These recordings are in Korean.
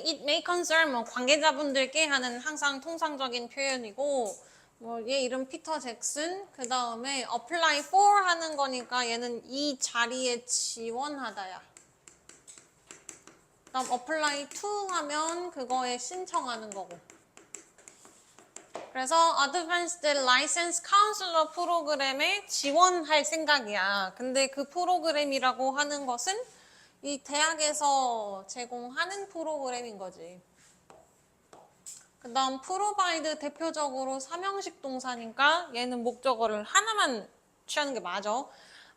it may concern 뭐 관계자분들께 하는 항상 통상적인 표현이고 뭐 얘 이름 피터 잭슨 그 다음에 apply for 하는 거니까 얘는 이 자리에 지원하다야. 그다음 apply to 하면 그거에 신청하는 거고. 그래서 Advanced License Counselor 프로그램에 지원할 생각이야. 근데 그 프로그램이라고 하는 것은 이 대학에서 제공하는 프로그램인 거지. 그 다음 provide 대표적으로 삼형식 동사니까 얘는 목적어를 하나만 취하는 게 맞아.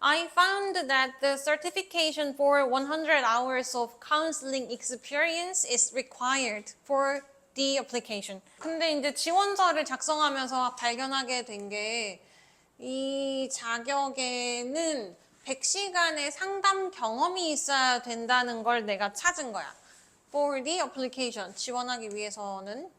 I found that the certification for 100 hours of counseling experience is required for the application. 근데 이제 지원서를 작성하면서 발견하게 된 게 이 자격에는 100시간의 상담 경험이 있어야 된다는 걸 내가 찾은 거야. For the application, 지원하기 위해서는.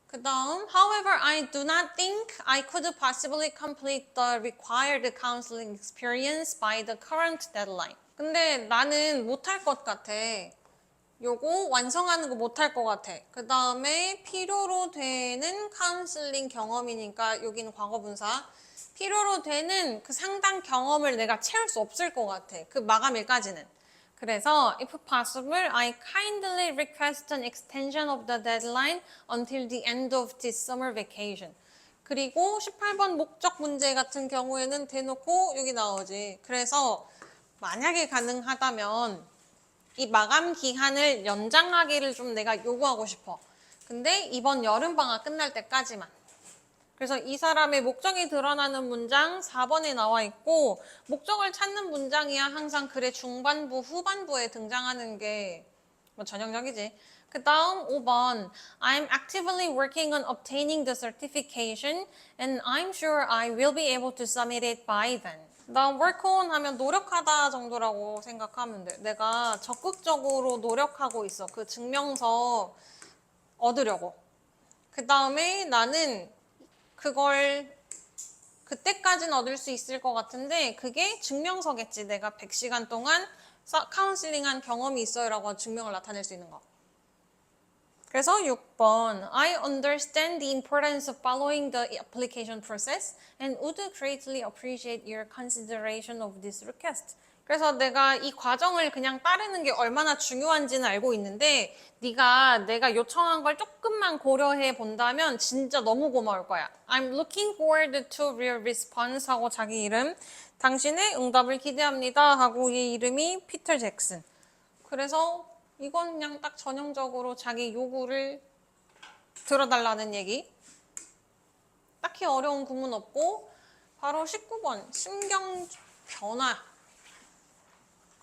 그 다음, however, I do not think I could possibly complete the required counseling experience by the current deadline. 근데 나는 못할 것 같아. 요거 완성하는 거 못할 것 같아. 그 다음에 필요로 되는 카운슬링 경험이니까 여기는 과거분사. 필요로 되는 그 상담 경험을 내가 채울 수 없을 것 같아. 그 마감일까지는. 그래서 if possible, I kindly request an extension of the deadline until the end of this summer vacation. 그리고 18번 목적 문제 같은 경우에는 대놓고 여기 나오지. 그래서 만약에 가능하다면 이 마감 기한을 연장하기를 좀 내가 요구하고 싶어. 근데 이번 여름방학 끝날 때까지만. 그래서 이 사람의 목적이 드러나는 문장 4번에 나와 있고 목적을 찾는 문장이야 항상 글의 중반부, 후반부에 등장하는 게 뭐 전형적이지. 그 다음 5번 I'm actively working on obtaining the certification and I'm sure I will be able to submit it by then. 나 work on 하면 노력하다 정도라고 생각하면 돼. 내가 적극적으로 노력하고 있어. 그 증명서 얻으려고. 그 다음에 나는 그걸 그때까지는 얻을 수 있을 것 같은데 그게 증명서겠지. 내가 100시간 동안 카운슬링한 경험이 있어요 라고 증명을 나타낼 수 있는 거. 그래서 6번 I understand the importance of following the application process and would greatly appreciate your consideration of this request. 그래서 내가 이 과정을 그냥 따르는 게 얼마나 중요한지는 알고 있는데 네가 내가 요청한 걸 조금만 고려해 본다면 진짜 너무 고마울 거야. I'm looking forward to your response 하고 자기 이름 당신의 응답을 기대합니다 하고 얘 이름이 피터 잭슨. 그래서 이건 그냥 딱 전형적으로 자기 요구를 들어달라는 얘기. 딱히 어려운 구문 없고 바로 19번 심경 변화.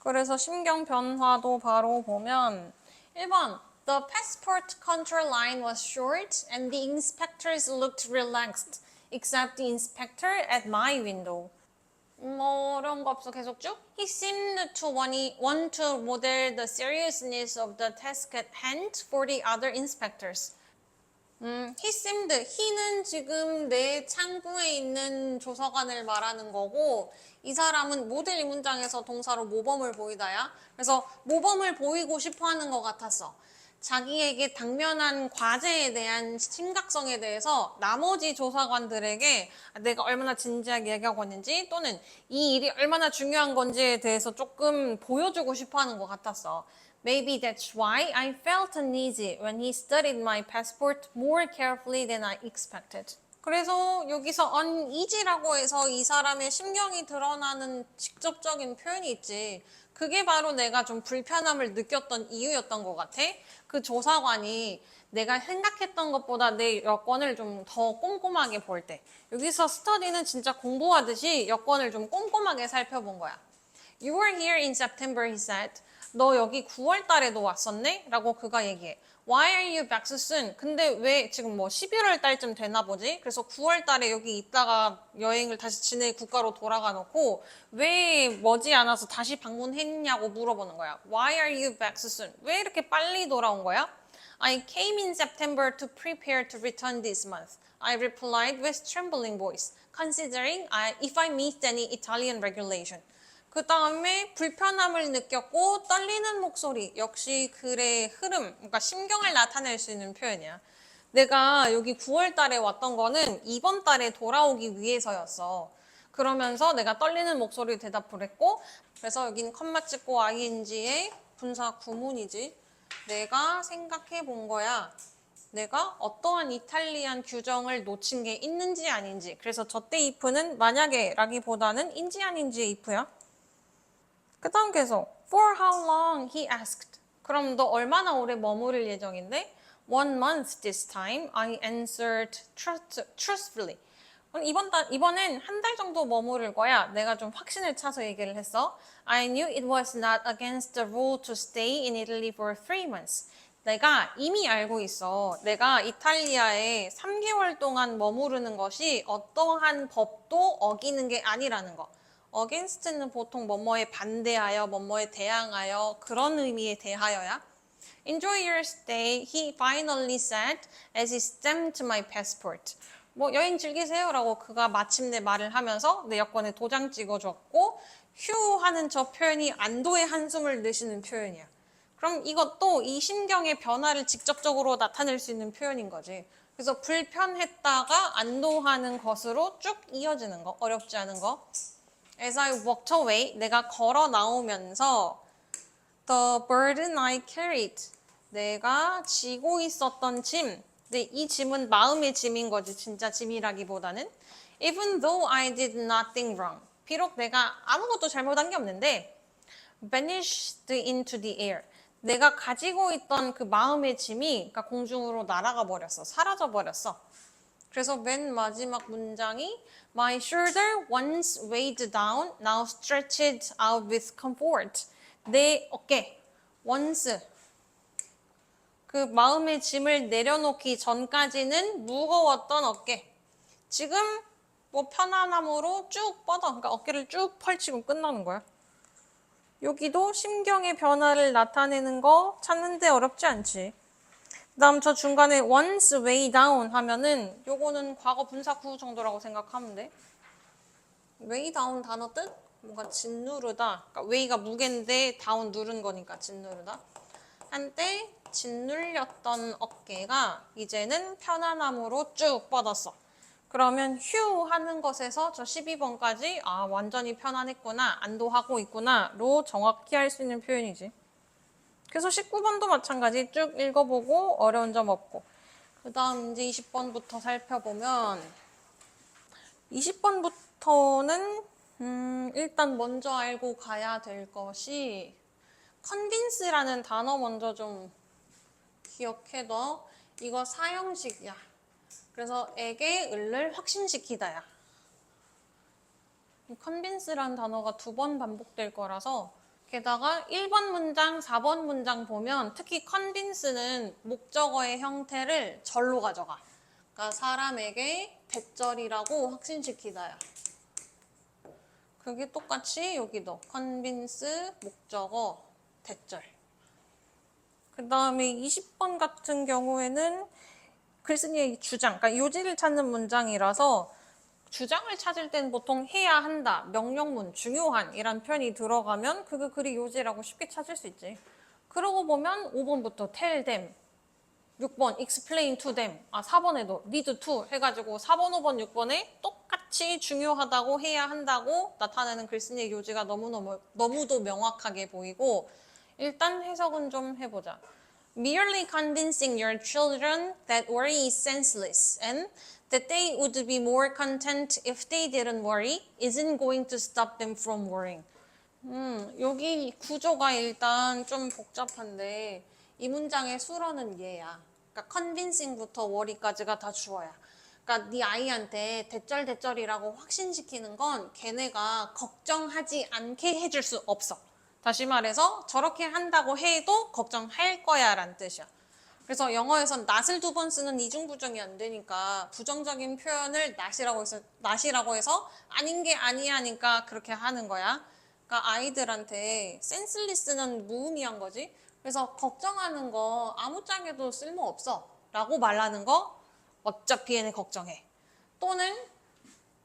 그래서 심경 변화도 바로 보면 1번 The passport control line was short and the inspectors looked relaxed except the inspector at my window. 뭐 어려운 거 없어 계속 쭉. He seemed to want to model the seriousness of the task at hand for the other inspectors. he seemed, he는 지금 내 창구에 있는 조사관을 말하는 거고 이 사람은 모델 이 문장에서 동사로 모범을 보이다야. 그래서 모범을 보이고 싶어 하는 것 같았어. 자기에게 당면한 과제에 대한 심각성에 대해서 나머지 조사관들에게 내가 얼마나 진지하게 얘기하고 있는지 또는 이 일이 얼마나 중요한 건지에 대해서 조금 보여주고 싶어 하는 것 같았어. Maybe that's why I felt uneasy when he studied my passport more carefully than I expected. 그래서 여기서 uneasy라고 해서 이 사람의 심경이 드러나는 직접적인 표현이 있지. 그게 바로 내가 좀 불편함을 느꼈던 이유였던 것 같아. 그 조사관이 내가 생각했던 것보다 내 여권을 좀 더 꼼꼼하게 볼 때. 여기서 스터디는 진짜 공부하듯이 여권을 좀 꼼꼼하게 살펴본 거야. You were here in September, he said. 너 여기 9월 달에도 왔었네? 라고 그가 얘기해. Why are you back so soon? 근데 왜 지금 뭐 11월 달쯤 되나 보지? 그래서 9월 달에 여기 있다가 여행을 다시 지네 국가로 돌아가 놓고 왜 머지않아서 다시 방문했냐고 물어보는 거야. Why are you back so soon? 왜 이렇게 빨리 돌아온 거야? I came in September to prepare to return this month. I replied with trembling voice, considering if I missed any Italian regulation. 그 다음에 불편함을 느꼈고 떨리는 목소리. 역시 글의 흐름, 그러니까 심경을 나타낼 수 있는 표현이야. 내가 여기 9월 달에 왔던 거는 이번 달에 돌아오기 위해서였어. 그러면서 내가 떨리는 목소리로 대답을 했고, 그래서 여긴 컴마 찍고 ing의 분사 구문이지. 내가 생각해 본 거야. 내가 어떠한 이탈리안 규정을 놓친 게 있는지 아닌지. 그래서 저때 if는 만약에 라기보다는 인지 아닌지의 if야. 그 다음 계속 For how long? He asked. 그럼 너 얼마나 오래 머무를 예정인데? 1 month this time, I answered truthfully. 그럼 이번엔 한 달 정도 머무를 거야. 내가 좀 확신을 차서 얘기를 했어. I knew it was not against the rule to stay in Italy for 3 months. 내가 이미 알고 있어. 내가 이탈리아에 3개월 동안 머무르는 것이 어떠한 법도 어기는 게 아니라는 거. against는 보통 뭐뭐에 반대하여, 뭐뭐에 대항하여 그런 의미에 대하여야. Enjoy your stay, he finally said as he stamped my passport. 뭐 여행 즐기세요 라고 그가 마침내 말을 하면서 내 여권에 도장 찍어줬고 휴 하는 저 표현이 안도의 한숨을 내쉬는 표현이야. 그럼 이것도 이 심경의 변화를 직접적으로 나타낼 수 있는 표현인 거지. 그래서 불편했다가 안도하는 것으로 쭉 이어지는 거, 어렵지 않은 거. As I walked away, 내가 걸어 나오면서 the burden I carried, 내가 지고 있었던 짐, 근데 이 짐은 마음의 짐인 거지, 진짜 짐이라기보다는. Even though I did nothing wrong, 비록 내가 아무것도 잘못한 게 없는데 vanished into the air, 내가 가지고 있던 그 마음의 짐이 그러니까 공중으로 날아가 버렸어, 사라져 버렸어. 그래서 맨 마지막 문장이 My shoulder once weighed down, now stretched out with comfort. 내 어깨, once, 그 마음의 짐을 내려놓기 전까지는 무거웠던 어깨. 지금 뭐 편안함으로 쭉 뻗어, 그러니까 어깨를 쭉 펼치고 끝나는 거야. 여기도 심경의 변화를 나타내는 거 찾는데 어렵지 않지. 그 다음 저 중간에 once way down 하면은 요거는 과거 분사 구조 정도라고 생각하면 돼. way down 단어 뜻? 뭔가 짓누르다. 그러니까 way가 무게인데 down 누른 거니까 짓누르다. 한때 짓눌렸던 어깨가 이제는 편안함으로 쭉 뻗었어. 그러면 휴 하는 것에서 저 12번까지 아 완전히 편안했구나, 안도하고 있구나로 정확히 할 수 있는 표현이지. 그래서 19번도 마찬가지 쭉 읽어보고 어려운 점 없고. 그 다음 이제 20번부터 살펴보면 20번부터는 일단 먼저 알고 가야 될 것이 convince라는 단어 먼저 좀 기억해둬. 이거 사형식이야. 그래서 에게 을을 확신시키다야. convince라는 단어가 2번 반복될 거라서 게다가 1번 문장, 4번 문장 보면 특히 convince는 목적어의 형태를 절로 가져가. 그러니까 사람에게 대절이라고 확신시키다야. 그게 똑같이 여기도 convince, 목적어, 대절. 그 다음에 20번 같은 경우에는 글쓴이의 주장, 그러니까 요지를 찾는 문장이라서 주장을 찾을 땐 보통 해야 한다, 명령문, 중요한 이란 표현이 들어가면 그게 글이 요지라고 쉽게 찾을 수 있지. 그러고 보면 5번부터 tell them, 6번 explain to them, 4번에도 need to 해가지고 4번, 5번, 6번에 똑같이 중요하다고 해야 한다고 나타내는 글쓴이의 요지가 너무도 명확하게 보이고 일단 해석은 좀 해보자. Merely convincing your children that worry is senseless and that they would be more content if they didn't worry isn't going to stop them from worrying. 여기 구조가 일단 좀 복잡한데 이 문장의 수로는 얘야. 그러니까 convincing부터 worry까지가 다 주어야. 그러니까 네 아이한테 대절이라고 확신시키는 건 걔네가 걱정하지 않게 해줄 수 없어. 다시 말해서 저렇게 한다고 해도 걱정할 거야 라는 뜻이야. 그래서 영어에선 not을 2번 쓰는 이중부정이 안 되니까 부정적인 표현을 not이라고 해서 아닌 게 아니야니까 그렇게 하는 거야. 그러니까 아이들한테 senseless는 무의미한 거지. 그래서 걱정하는 거 아무짝에도 쓸모없어 라고 말하는 거 어차피 얘네 걱정해. 또는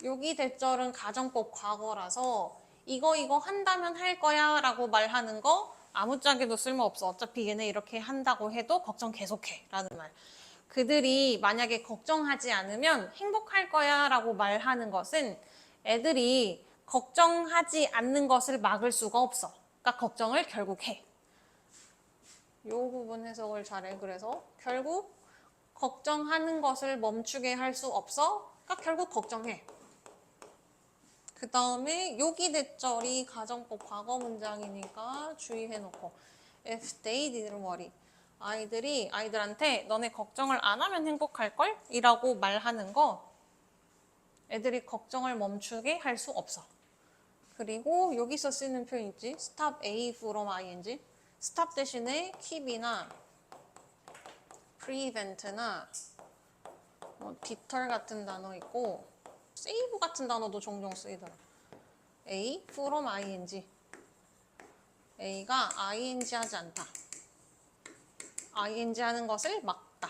여기 대절은 가정법 과거라서 이거 한다면 할 거야 라고 말하는 거 아무짝에도 쓸모없어. 어차피 얘네 이렇게 한다고 해도 걱정 계속해 라는 말. 그들이 만약에 걱정하지 않으면 행복할 거야 라고 말하는 것은 애들이 걱정하지 않는 것을 막을 수가 없어. 그러니까 걱정을 결국 해. 이 부분 해석을 잘해. 그래서 결국 걱정하는 것을 멈추게 할 수 없어. 그러니까 결국 걱정해. 그 다음에 여기 대절이 가정법 과거 문장이니까 주의해놓고 If they didn't worry. 아이들한테 너네 걱정을 안 하면 행복할걸? 이라고 말하는 거 애들이 걱정을 멈추게 할 수 없어. 그리고 여기서 쓰는 표현 있지? Stop A from ing. Stop 대신에 keep이나 prevent나 뭐 deter 같은 단어 있고 save 같은 단어도 종종 쓰이더라. A from ing. A가 ing 하지 않다. ing 하는 것을 막다.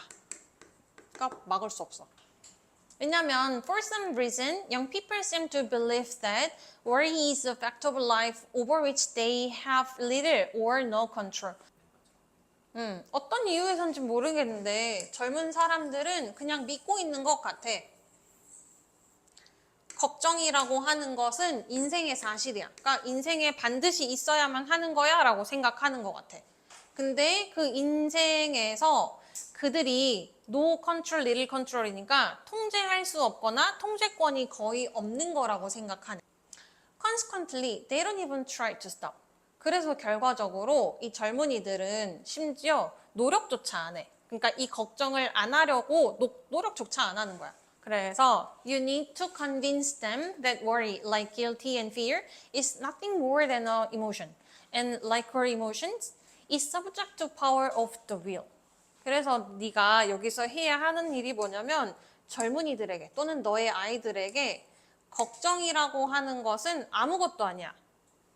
그러니까 막을 수 없어. 왜냐면 for some reason, young people seem to believe that worry is a fact of life over which they have little or no control. 어떤 이유에서인지 모르겠는데 젊은 사람들은 그냥 믿고 있는 것 같아. 걱정이라고 하는 것은 인생의 사실이야. 그러니까 인생에 반드시 있어야만 하는 거야 라고 생각하는 것 같아. 근데 그 인생에서 그들이 no control, little control이니까 통제할 수 없거나 통제권이 거의 없는 거라고 생각하네. Consequently, they don't even try to stop. 그래서 결과적으로 이 젊은이들은 심지어 노력조차 안 해. 그러니까 이 걱정을 안 하려고 노력조차 안 하는 거야. 그래서 you need to convince them that worry, like guilty and fear, is nothing more than an emotion. And like her emotions, is subject to power of the will. 그래서 네가 여기서 해야 하는 일이 뭐냐면 젊은이들에게 또는 너의 아이들에게 걱정이라고 하는 것은 아무것도 아니야.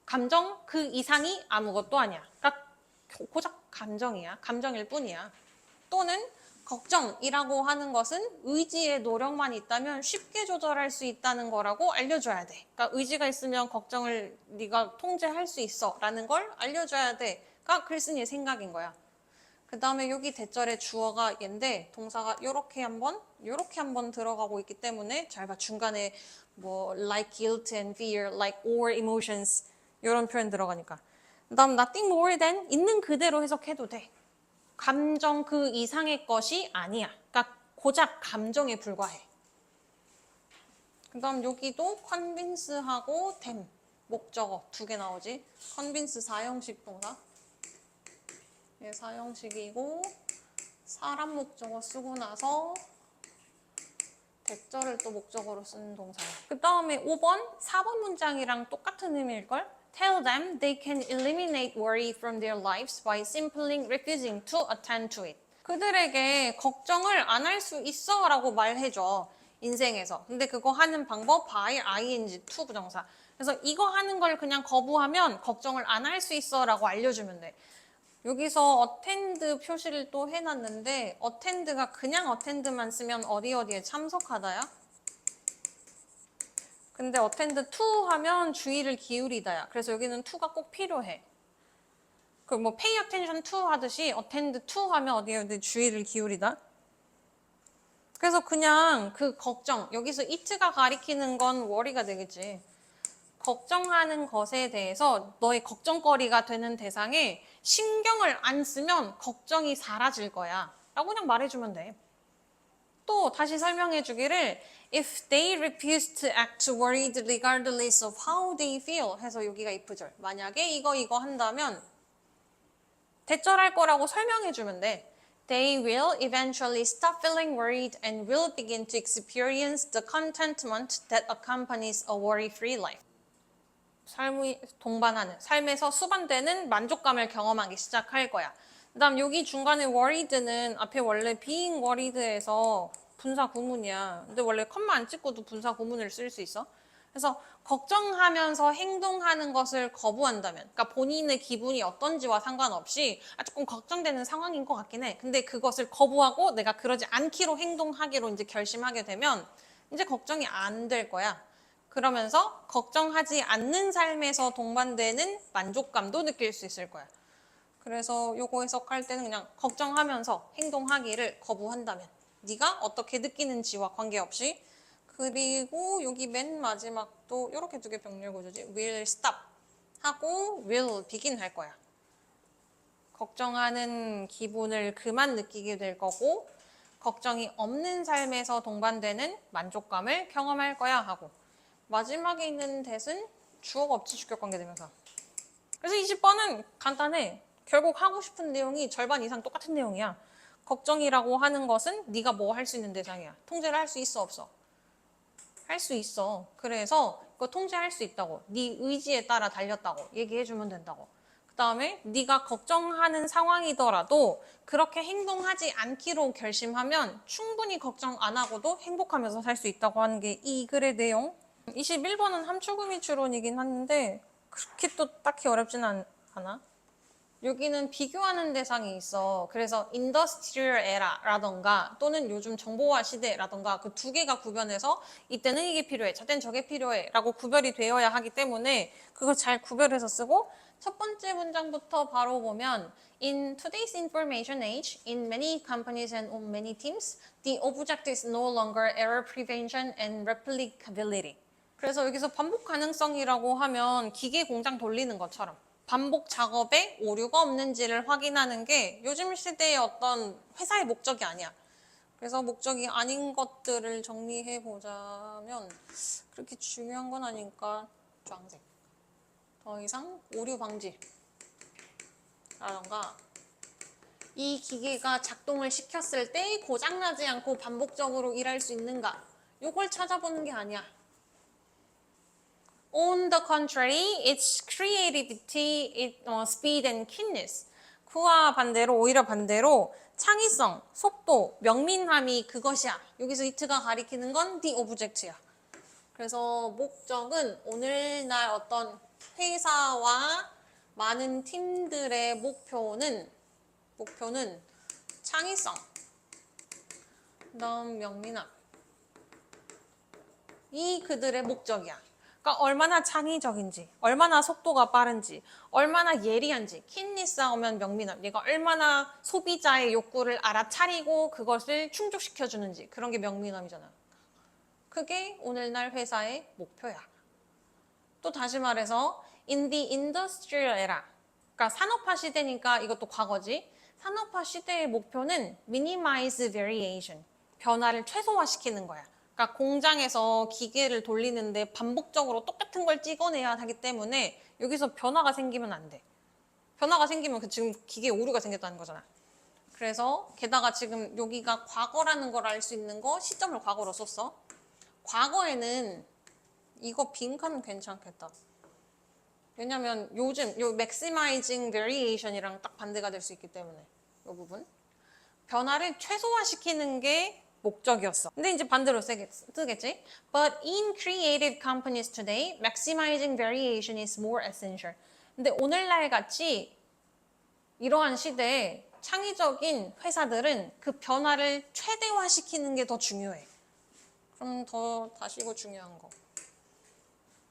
감정 그 이상이 아무것도 아니야. 그러니까 고작 감정이야. 감정일 뿐이야. 또는 걱정이라고 하는 것은 의지의 노력만 있다면 쉽게 조절할 수 있다는 거라고 알려줘야 돼. 그러니까 의지가 있으면 걱정을 네가 통제할 수 있어 라는 걸 알려줘야 돼. 가 글쓴이의 생각인 거야. 그 다음에 여기 대절의 주어가 얘인데 동사가 요렇게 한번 들어가고 있기 때문에 잘 봐. 중간에 뭐 like guilt and fear, like or emotions 이런 표현 들어가니까. 그 다음 nothing more than 있는 그대로 해석해도 돼. 감정 그 이상의 것이 아니야. 그러니까 고작 감정에 불과해. 그 다음 여기도 convince하고 them 목적어 두 개 나오지. convince 사형식 동사. 얘 사형식이고 사람 목적어 쓰고 나서 대절을 또 목적어로 쓰는 동사야. 그 다음에 5번, 4번 문장이랑 똑같은 의미일걸? Tell them they can eliminate worry from their lives by simply refusing to attend to it. 그들에게 걱정을 안 할 수 있어 라고 말해줘. 인생에서. 근데 그거 하는 방법 by ing, to 부정사. 그래서 이거 하는 걸 그냥 거부하면 걱정을 안 할 수 있어 라고 알려주면 돼. 여기서 attend 표시를 또 해놨는데 attend가 그냥 attend만 쓰면 어디에 참석하다야? 근데 attend to 하면 주의를 기울이다야. 그래서 여기는 to가 꼭 필요해. 그 뭐 pay attention to 하듯이 attend to 하면 어디에 주의를 기울이다? 그래서 그냥 그 걱정, 여기서 it가 가리키는 건 worry가 되겠지. 걱정하는 것에 대해서 너의 걱정거리가 되는 대상에 신경을 안 쓰면 걱정이 사라질 거야 라고 그냥 말해주면 돼. 또 다시 설명해 주기를 If they refuse to act worried regardless of how they feel 해서 여기가 if절. 만약에 이거 한다면 대절할 거라고 설명해 주면 돼. They will eventually stop feeling worried and will begin to experience the contentment that accompanies a worry-free life. 삶이 동반하는, 삶에서 수반되는 만족감을 경험하기 시작할 거야. 그 다음 여기 중간에 worried는 앞에 원래 being worried에서 분사 구문이야. 근데 원래 컴마 안 찍고도 분사 구문을 쓸 수 있어. 그래서 걱정하면서 행동하는 것을 거부한다면, 그러니까 본인의 기분이 어떤지와 상관없이 조금 걱정되는 상황인 것 같긴 해. 근데 그것을 거부하고 내가 그러지 않기로 행동하기로 이제 결심하게 되면 이제 걱정이 안 될 거야. 그러면서 걱정하지 않는 삶에서 동반되는 만족감도 느낄 수 있을 거야. 그래서 요거 해석할 때는 그냥 걱정하면서 행동하기를 거부한다면 네가 어떻게 느끼는지와 관계없이. 그리고 여기 맨 마지막도 이렇게 두 개 병렬 구조지. will stop 하고 will begin 할 거야. 걱정하는 기분을 그만 느끼게 될 거고 걱정이 없는 삶에서 동반되는 만족감을 경험할 거야 하고 마지막에 있는 that은 주어가 없지 주격 관계되면서. 그래서 20번은 간단해. 결국 하고 싶은 내용이 절반 이상 똑같은 내용이야. 걱정이라고 하는 것은 네가 뭐 할 수 있는 대상이야. 통제를 할 수 있어 없어? 할 수 있어. 그래서 그거 통제할 수 있다고. 네 의지에 따라 달렸다고 얘기해주면 된다고. 그 다음에 네가 걱정하는 상황이더라도 그렇게 행동하지 않기로 결심하면 충분히 걱정 안 하고도 행복하면서 살 수 있다고 하는 게 이 글의 내용. 21번은 함축의미 추론이긴 한데 그렇게 또 딱히 어렵진 않아. 여기는 비교하는 대상이 있어. 그래서 인더스트리얼 에라라던가 또는 요즘 정보화 시대라던가 그 두 개가 구별해서 이때는 이게 필요해, 저땐 저게 필요해 라고 구별이 되어야 하기 때문에 그걸 잘 구별해서 쓰고 첫 번째 문장부터 바로 보면 In today's information age, in many companies and on many teams, the object is no longer error prevention and replicability. 그래서 여기서 반복 가능성이라고 하면 기계 공장 돌리는 것처럼 반복 작업에 오류가 없는지를 확인하는 게 요즘 시대의 어떤 회사의 목적이 아니야. 그래서 목적이 아닌 것들을 정리해 보자면 그렇게 중요한 건 아니니까 주황색. 더 이상 오류 방지라던가 이 기계가 작동을 시켰을 때 고장나지 않고 반복적으로 일할 수 있는가 요걸 찾아보는 게 아니야. On the contrary, its creativity, speed and keenness. 그와 반대로, 오히려 반대로 창의성, 속도, 명민함이 그것이야. 여기서 it가 가리키는 건 the object야. 그래서 목적은 오늘날 어떤 회사와 많은 팀들의 목표는 창의성, 그다음 명민함. 이 그들의 목적이야. 그러니까 얼마나 창의적인지, 얼마나 속도가 빠른지, 얼마나 예리한지, 킨니 싸우면 명민함, 얘가 얼마나 소비자의 욕구를 알아차리고 그것을 충족시켜주는지 그런 게 명민함이잖아. 그게 오늘날 회사의 목표야. 또 다시 말해서 in the industrial era, 그러니까 산업화 시대니까 이것도 과거지. 산업화 시대의 목표는 minimize variation, 변화를 최소화시키는 거야. 그러니까 공장에서 기계를 돌리는데 반복적으로 똑같은 걸 찍어내야 하기 때문에 여기서 변화가 생기면 안 돼. 변화가 생기면 그 지금 기계에 오류가 생겼다는 거잖아. 그래서 게다가 지금 여기가 과거라는 걸 알 수 있는 거 시점을 과거로 썼어. 과거에는 이거 빈칸 괜찮겠다. 왜냐면 요즘 요 maximizing variation이랑 딱 반대가 될 수 있기 때문에 이 부분. 변화를 최소화시키는 게 목적이었어. 근데 이제 반대로 쓰겠지? But in creative companies today, maximizing variation is more essential. 근데 오늘날 같이 이러한 시대에 창의적인 회사들은 그 변화를 최대화시키는 게 더 중요해. 그럼 더 다시 이거 중요한 거.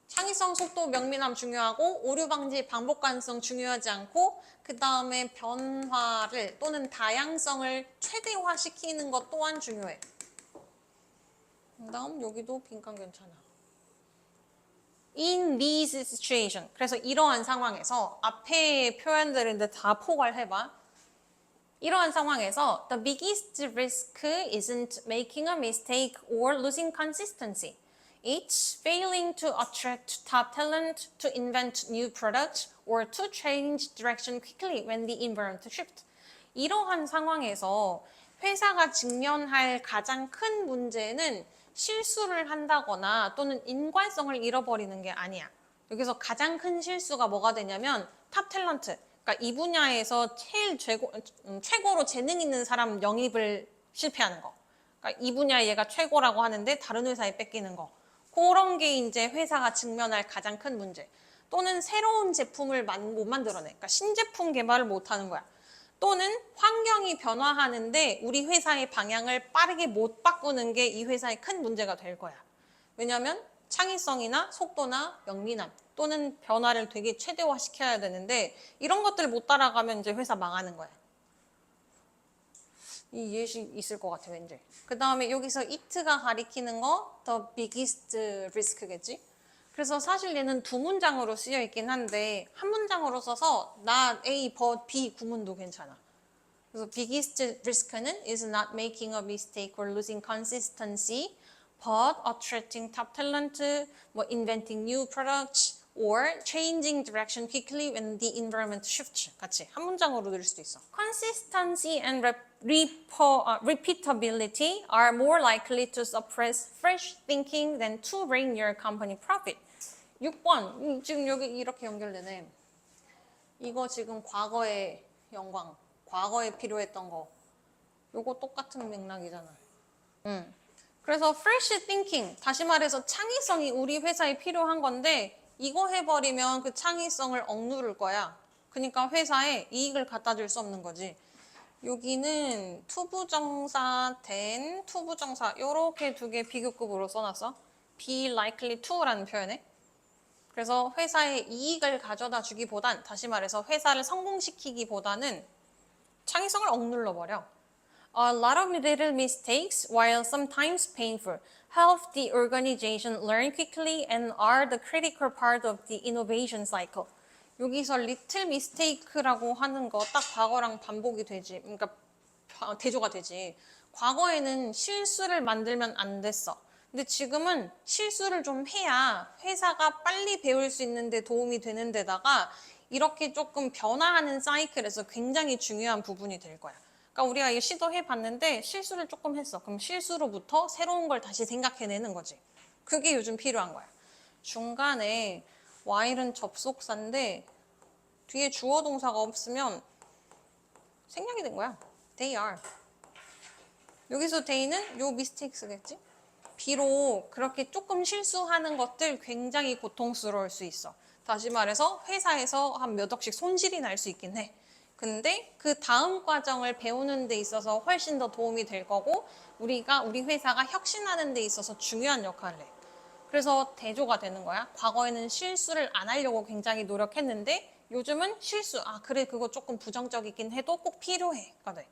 창의성, 속도, 명민함 중요하고 오류 방지, 반복 가능성 중요하지 않고 그 다음에 변화를 또는 다양성을 최대화시키는 것 또한 중요해. 그 다음 여기도 빈칸 괜찮아. In these situation. 그래서 이러한 상황에서 앞에 표현들인데 다 포괄해봐. 이러한 상황에서 the biggest risk isn't making a mistake or losing consistency. It's failing to attract top talent, to invent new products, or to change direction quickly when the environment shifts. 이러한 상황에서 회사가 직면할 가장 큰 문제는 실수를 한다거나 또는 인과성을 잃어버리는 게 아니야. 여기서 가장 큰 실수가 뭐가 되냐면 탑 탤런트, 그러니까 이 분야에서 제일 최고로 재능 있는 사람 영입을 실패하는 거. 그러니까 이 분야에 얘가 최고라고 하는데 다른 회사에 뺏기는 거. 그런 게 이제 회사가 직면할 가장 큰 문제. 또는 새로운 제품을 못 만들어내. 그러니까 신제품 개발을 못 하는 거야. 또는 환경이 변화하는데 우리 회사의 방향을 빠르게 못 바꾸는 게 이 회사의 큰 문제가 될 거야. 왜냐하면 창의성이나 속도나 영민함 또는 변화를 되게 최대화시켜야 되는데 이런 것들 못 따라가면 이제 회사 망하는 거야. 이 예시 있을 것 같아 왠지. 그 다음에 여기서 it가 가리키는 거 the biggest risk겠지? 그래서 사실 얘는 두 문장으로 쓰여 있긴 한데 한 문장으로 써서 not A but B 구문도 괜찮아. 그래서 biggest risk는 is not making a mistake or losing consistency but attracting top talent, 뭐 inventing new products or changing direction quickly when the environment shifts. 같이 한 문장으로 들을 수도 있어. Consistency and repeatability are more likely to suppress fresh thinking than to bring your company profit. 6번 지금 여기 이렇게 연결되네. 이거 지금 과거의 영광, 과거에 필요했던 거. 요거 똑같은 맥락이잖아. 그래서 fresh thinking, 다시 말해서 창의성이 우리 회사에 필요한 건데 이거 해버리면 그 창의성을 억누를 거야. 그러니까 회사에 이익을 갖다 줄 수 없는 거지. 여기는 투부정사 된, 투부정사 요렇게 두 개 비교급으로 써놨어. be likely to라는 표현에. 그래서 회사에 이익을 가져다 주기보단, 다시 말해서 회사를 성공시키기보다는 창의성을 억눌러 버려. A lot of little mistakes, while sometimes painful, help the organization learn quickly and are the critical part of the innovation cycle. 여기서 little mistake라고 하는 거 딱 과거랑 반복이 되지. 그러니까 대조가 되지. 과거에는 실수를 만들면 안 됐어. 근데 지금은 실수를 좀 해야 회사가 빨리 배울 수 있는 데 도움이 되는 데다가 이렇게 조금 변화하는 사이클에서 굉장히 중요한 부분이 될 거야. 그러니까 우리가 이거 시도해 봤는데 실수를 조금 했어. 그럼 실수로부터 새로운 걸 다시 생각해내는 거지. 그게 요즘 필요한 거야. 중간에 while은 접속사인데 뒤에 주어 동사가 없으면 생략이 된 거야. They are. 여기서 they는 요 mistakes겠지? 비록 그렇게 조금 실수하는 것들 굉장히 고통스러울 수 있어. 다시 말해서 회사에서 한 몇 억씩 손실이 날 수 있긴 해. 근데 그 다음 과정을 배우는 데 있어서 훨씬 더 도움이 될 거고 우리 회사가 혁신하는 데 있어서 중요한 역할을 해. 그래서 대조가 되는 거야. 과거에는 실수를 안 하려고 굉장히 노력했는데 요즘은 실수, 그래 그거 조금 부정적이긴 해도 꼭 필요해가 돼.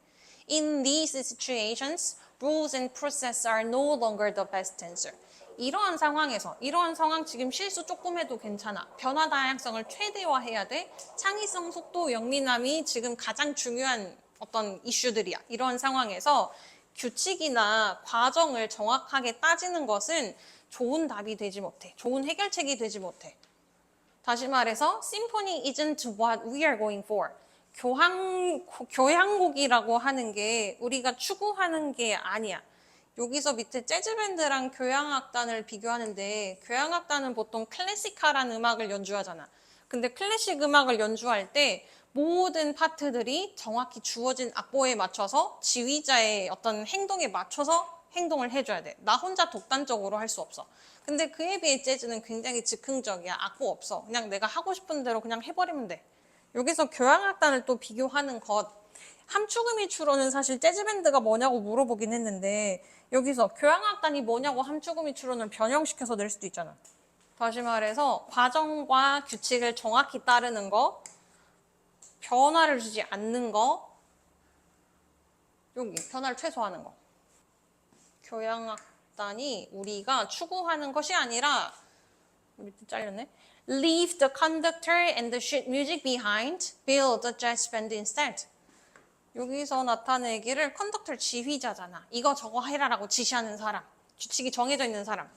In these situations, rules and process are no longer the best answer. 이러한 상황에서, 이러한 상황 지금 실수 조금 해도 괜찮아. 변화 다양성을 최대화해야 돼. 창의성, 속도, 영민함이 지금 가장 중요한 어떤 이슈들이야. 이런 상황에서 규칙이나 과정을 정확하게 따지는 것은 좋은 답이 되지 못해. 좋은 해결책이 되지 못해. 다시 말해서 Symphony isn't what we are going for. 교향곡이라고 하는 게 우리가 추구하는 게 아니야. 여기서 밑에 재즈밴드랑 교향악단을 비교하는데 교향악단은 보통 클래시컬한 음악을 연주하잖아. 근데 클래식 음악을 연주할 때 모든 파트들이 정확히 주어진 악보에 맞춰서 지휘자의 어떤 행동에 맞춰서 행동을 해줘야 돼. 나 혼자 독단적으로 할 수 없어. 근데 그에 비해 재즈는 굉장히 즉흥적이야. 악보 없어. 그냥 내가 하고 싶은 대로 그냥 해버리면 돼. 여기서 교향악단을 또 비교하는 것. 함축음이 추로는 사실 재즈밴드가 뭐냐고 물어보긴 했는데 여기서 교향악단이 뭐냐고 함축음이 추로는 변형시켜서 낼 수도 있잖아. 다시 말해서 과정과 규칙을 정확히 따르는 거, 변화를 주지 않는 거, 여기 변화를 최소화하는 거. 교향악단이 우리가 추구하는 것이 아니라 밑에 잘렸네. Leave the conductor and the sheet music behind. Build a jazz band instead. 여기서 나타내기를 컨덕터 지휘자잖아. 이거 저거 해라라고 지시하는 사람. 규칙이 정해져 있는 사람.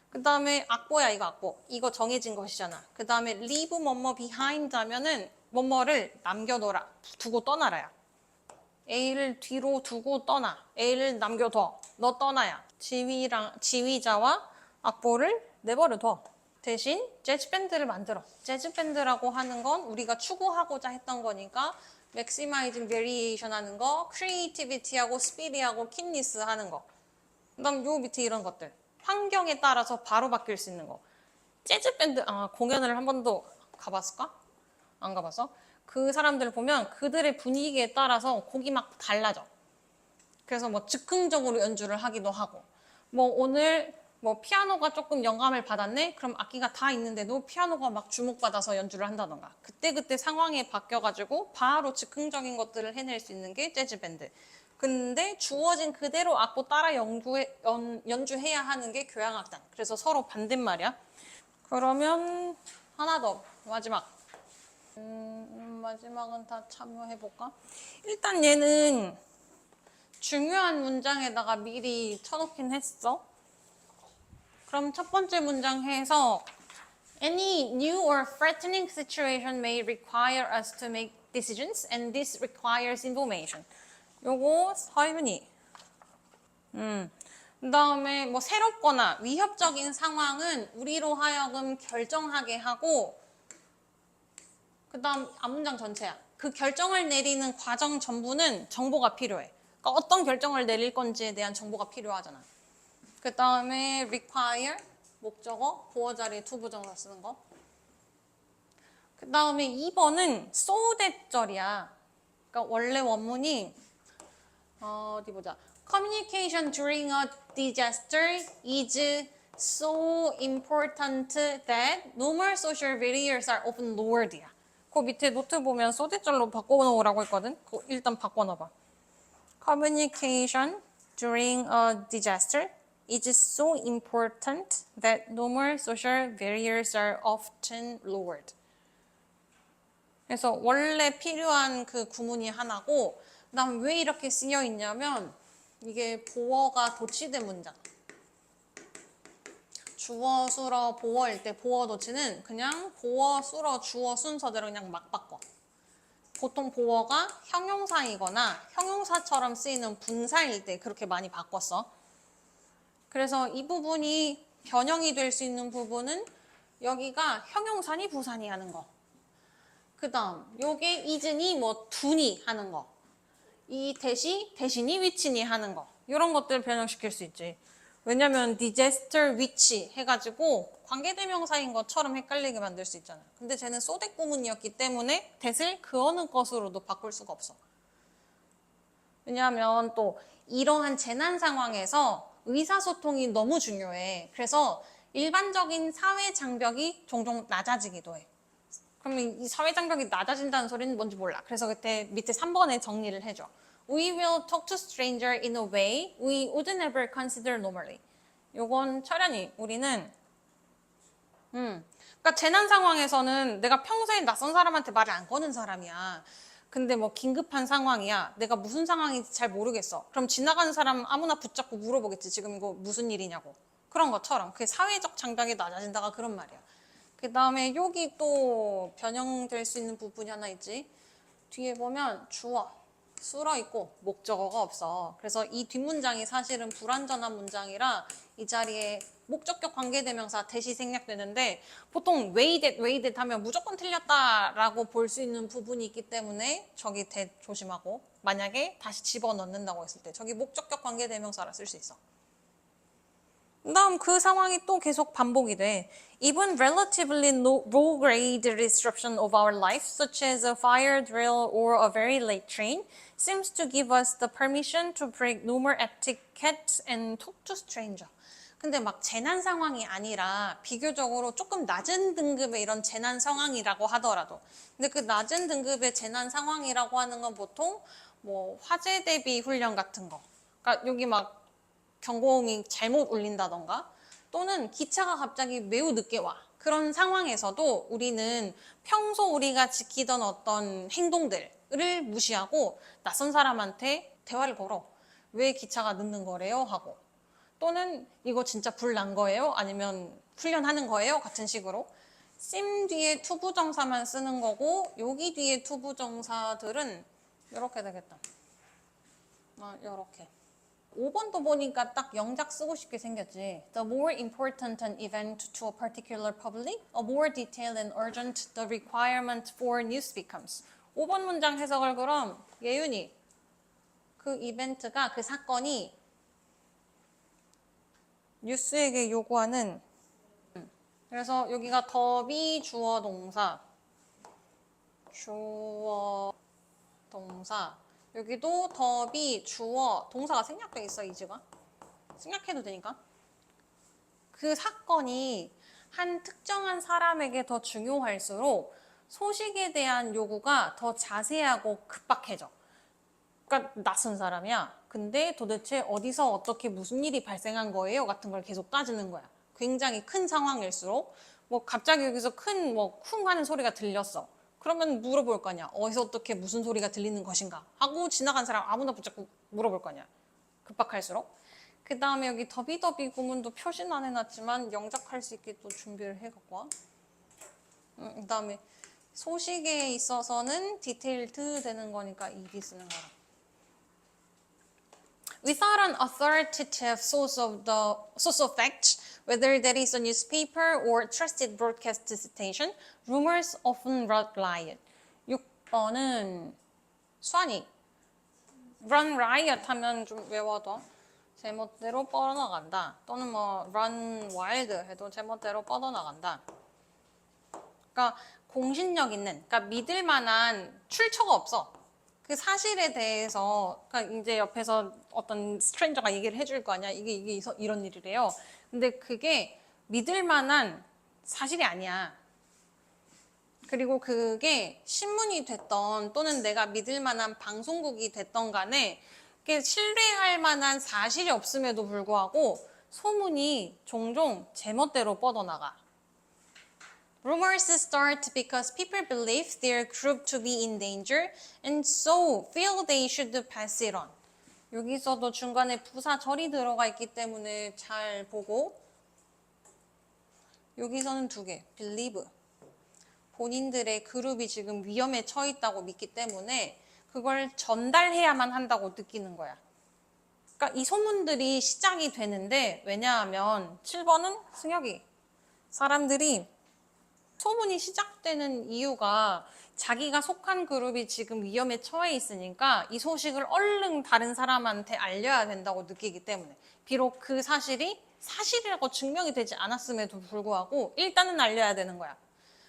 그 다음에 악보야 이거 악보. 이거 정해진 것이잖아. 그 다음에 leave 뭐뭐 behind 하면은 뭐뭐를 남겨둬라. 두고 떠나라야. A를 뒤로 두고 떠나. A를 남겨둬. 너 떠나야. 지휘자와 악보를 내버려둬. 대신 재즈밴드를 만들어. 재즈밴드라고 하는 건 우리가 추구하고자 했던 거니까 maximizing variation 하는 거, creativity하고 speed하고 keenness 하는 거. 그 다음 요 밑에 이런 것들. 환경에 따라서 바로 바뀔 수 있는 거. 재즈밴드, 공연을 한 번도 가봤을까? 안 가봤어? 그 사람들 보면 그들의 분위기에 따라서 곡이 막 달라져. 그래서 뭐 즉흥적으로 연주를 하기도 하고 뭐 오늘 뭐 피아노가 조금 영감을 받았네? 그럼 악기가 다 있는데도 피아노가 막 주목받아서 연주를 한다던가. 그때그때 상황에 바뀌어가지고 바로 즉흥적인 것들을 해낼 수 있는 게 재즈 밴드. 근데 주어진 그대로 악보 따라 연주해야 하는 게 교향악단. 그래서 서로 반대말이야. 그러면 하나 더, 마지막. 마지막은 다 참여해볼까? 일단 얘는 중요한 문장에다가 미리 쳐놓긴 했어. 그럼 첫 번째 문장 해서 Any new or threatening situation may require us to make decisions and this requires information. 요거 서윤이. 그 다음에 뭐 새롭거나 위협적인 상황은 우리로 하여금 결정하게 하고 그 다음 앞문장 전체야. 그 결정을 내리는 과정 전부는 정보가 필요해. 그러니까 어떤 결정을 내릴 건지에 대한 정보가 필요하잖아. 그 다음에 require, 목적어, 보어 자리에 투부정사 쓰는 거. 그 다음에 2번은 so that 절이야. 그러니까 원래 원문이 어디 보자. Communication during a disaster is so important that normal social barriers are often lowered야. 그 밑에 노트 보면 so that 절로 바꿔놓으라고 했거든. 그거 일단 바꿔놔봐. Communication during a disaster is so important that normal social barriers are often lowered. 그래서 원래 필요한 그 구문이 하나고, 그 다음 왜 이렇게 쓰여 있냐면, 이게 보어가 도치된 문장. 주어, 수어, 보어일 때 보어 도치는 그냥 보어, 수어, 주어 순서대로 그냥 막 바꿔. 보통 보어가 형용사이거나 형용사처럼 쓰이는 분사일 때 그렇게 많이 바꿨어. 그래서 이 부분이 변형이 될 수 있는 부분은 여기가 형용사니 부사니 하는 거. 그 다음 요게 is니 뭐 do니 하는 거. 이 대신이 which니 하는 거. 이런 것들을 변형시킬 수 있지. 왜냐면 disaster which 해가지고 관계대명사인 것처럼 헷갈리게 만들 수 있잖아. 근데 쟤는 소댓 구문이었기 때문에 that을 그 어느 것으로도 바꿀 수가 없어. 왜냐하면 또 이러한 재난 상황에서 의사소통이 너무 중요해. 그래서 일반적인 사회 장벽이 종종 낮아지기도 해. 그러면 이 사회 장벽이 낮아진다는 소리는 뭔지 몰라. 그래서 그때 밑에 3번에 정리를 해줘. We will talk to stranger in a way we would never consider normally. 요건 철현이 우리는 그러니까 재난 상황에서는 내가 평소에 낯선 사람한테 말을 안 거는 사람이야. 근데 뭐 긴급한 상황이야. 내가 무슨 상황인지 잘 모르겠어. 그럼 지나가는 사람 아무나 붙잡고 물어보겠지. 지금 이거 무슨 일이냐고. 그런 것처럼 그게 사회적 장벽이 낮아진다가 그런 말이야. 그 다음에 여기 또 변형될 수 있는 부분이 하나 있지. 뒤에 보면 주어, 쓰러 있고 목적어가 없어. 그래서 이 뒷문장이 사실은 불완전한 문장이라 이 자리에 목적격 관계대명사 대시 생략되는데 보통 way that 하면 무조건 틀렸다라고 볼 수 있는 부분이 있기 때문에 저기 that 조심하고 만약에 다시 집어넣는다고 했을 때 저기 목적격 관계대명사라 쓸 수 있어. 그다음 그 상황이 또 계속 반복이 돼. Even relatively low grade disruption of our life, such as a fire drill or a very late train, seems to give us the permission to break normal etiquette and talk to stranger. 근데 막 재난 상황이 아니라 비교적으로 조금 낮은 등급의 이런 재난 상황이라고 하더라도, 근데 그 낮은 등급의 재난 상황이라고 하는 건 보통 뭐 화재 대비 훈련 같은 거. 그러니까 여기 막 경보음이 잘못 울린다던가 또는 기차가 갑자기 매우 늦게 와. 그런 상황에서도 우리는 평소 우리가 지키던 어떤 행동들을 무시하고 낯선 사람한테 대화를 걸어. 왜 기차가 늦는 거래요? 하고. 또는 이거 진짜 불 난 거예요? 아니면 훈련하는 거예요? 같은 식으로. sim 뒤에 투부정사만 쓰는 거고 여기 뒤에 투부정사들은 이렇게 되겠다. 이렇게. 5번도 보니까 딱 영작 쓰고 싶게 생겼지. The more important an event to a particular public, a more detailed and urgent the requirement for news becomes. 5번 문장 해석을 그럼 예윤이 그 이벤트가 그 사건이 뉴스에게 요구하는 그래서 여기가 더비 주어 동사 여기도 더비 주어 동사가 생략돼 있어. 이즈가 생략해도 되니까 그 사건이 한 특정한 사람에게 더 중요할수록 소식에 대한 요구가 더 자세하고 급박해져. 그러니까 낯선 사람이야. 근데 도대체 어디서 어떻게 무슨 일이 발생한 거예요? 같은 걸 계속 따지는 거야. 굉장히 큰 상황일수록 뭐 갑자기 여기서 큰 뭐 쿵 하는 소리가 들렸어. 그러면 물어볼 거 아니야. 어디서 어떻게 무슨 소리가 들리는 것인가 하고 지나간 사람 아무나 붙잡고 물어볼 거 아니야. 급박할수록. 그 다음에 여기 더비더비 구문도 표시는 안 해놨지만 영작할 수 있게 또 준비를 해갖고 와. 그 다음에 소식에 있어서는 디테일드 되는 거니까 ED 쓰는 거야. Without an authoritative source of facts, whether that is a newspaper or trusted broadcast station, rumors often run riot. 6번은 수환이 run riot 하면 좀 외워둬. 제멋대로 뻗어나간다. 또는 뭐 run wild 해도 제멋대로 뻗어나간다. 그러니까 공신력 있는, 그러니까 믿을 만한 출처가 없어. 그 사실에 대해서, 그러니까 이제 옆에서 어떤 스트레인저가 얘기를 해줄 거 아니야. 이게 이런 일이래요. 근데 그게 믿을 만한 사실이 아니야. 그리고 그게 신문이 됐던 또는 내가 믿을 만한 방송국이 됐던 간에 그게 신뢰할 만한 사실이 없음에도 불구하고 소문이 종종 제멋대로 뻗어나가. Rumors start because people believe their group to be in danger and so feel they should pass it on. 여기서도 중간에 부사 절이 들어가 있기 때문에 잘 보고 여기서는 두 개, believe. 본인들의 그룹이 지금 위험에 처해 있다고 믿기 때문에 그걸 전달해야만 한다고 느끼는 거야. 그러니까 이 소문들이 시작이 되는데 왜냐하면 7번은 승혁이. 사람들이 소문이 시작되는 이유가 자기가 속한 그룹이 지금 위험에 처해 있으니까 이 소식을 얼른 다른 사람한테 알려야 된다고 느끼기 때문에 비록 그 사실이 사실이라고 증명이 되지 않았음에도 불구하고 일단은 알려야 되는 거야.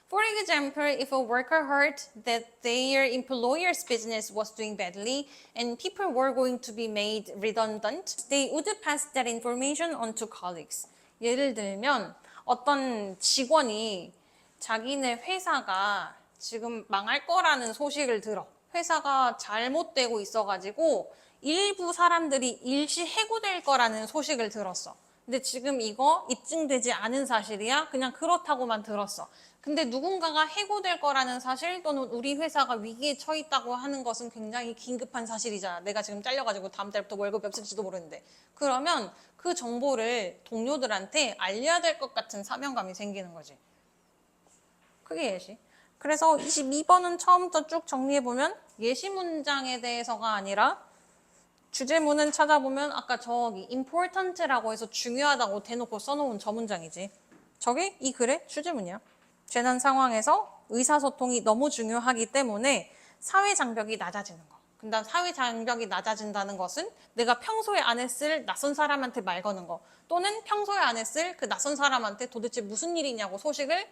For example, if a worker heard that their employer's business was doing badly and people were going to be made redundant, they would pass that information on to colleagues. 예를 들면 어떤 직원이 자기네 회사가 지금 망할 거라는 소식을 들어. 회사가 잘못되고 있어가지고 일부 사람들이 일시 해고될 거라는 소식을 들었어. 근데 지금 이거 입증되지 않은 사실이야. 그냥 그렇다고만 들었어. 근데 누군가가 해고될 거라는 사실 또는 우리 회사가 위기에 처해 있다고 하는 것은 굉장히 긴급한 사실이잖아. 내가 지금 잘려가지고 다음 달부터 월급 없을지도 모르는데. 그러면 그 정보를 동료들한테 알려야 될 것 같은 사명감이 생기는 거지. 그게 예시. 그래서 22번은 처음부터 쭉 정리해보면 예시 문장에 대해서가 아니라 주제문은 찾아보면 아까 저기 important라고 해서 중요하다고 대놓고 써놓은 저 문장이지. 저게 이 글의 주제문이야. 재난 상황에서 의사소통이 너무 중요하기 때문에 사회 장벽이 낮아지는 거. 근데 사회 장벽이 낮아진다는 것은 내가 평소에 안 했을 낯선 사람한테 말 거는 거 또는 평소에 안 했을 그 낯선 사람한테 도대체 무슨 일이냐고 소식을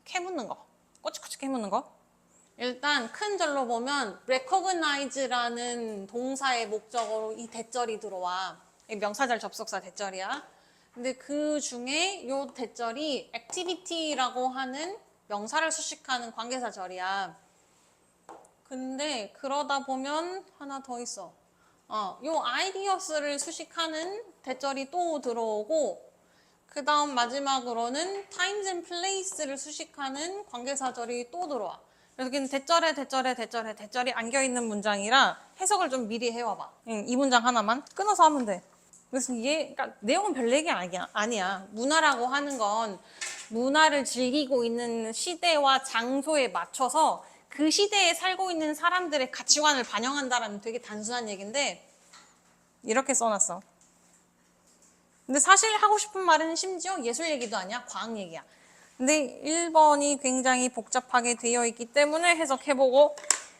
캐묻는 거. 꼬치꼬치 캐묻는 거. 일단 큰 절로 보면 recognize라는 동사의 목적어로 이 대절이 들어와. 명사절 접속사 대절이야. 근데 그 중에 이 대절이 activity라고 하는 명사를 수식하는 관계사절이야. 근데 그러다 보면 하나 더 있어. 요 ideas를 수식하는 대절이 또 들어오고 그 다음 마지막으로는 times and place를 수식하는 관계사절이 또 들어와. 그래서 여기는 대절이 안겨있는 문장이라 해석을 좀 미리 해와봐. 이 문장 하나만 끊어서 하면 돼. 그래서 그러니까 내용은 별 얘기 아니야. 문화라고 하는 건 문화를 즐기고 있는 시대와 장소에 맞춰서 그 시대에 살고 있는 사람들의 가치관을 반영한다라는 되게 단순한 얘기인데 이렇게 써놨어. 근데 사실 하고 싶은 말은 심지어 예술 얘기도 아니야. 과학 얘기야. 근데 1번이 굉장히 복잡하게 되어 있기 때문에 해석해보고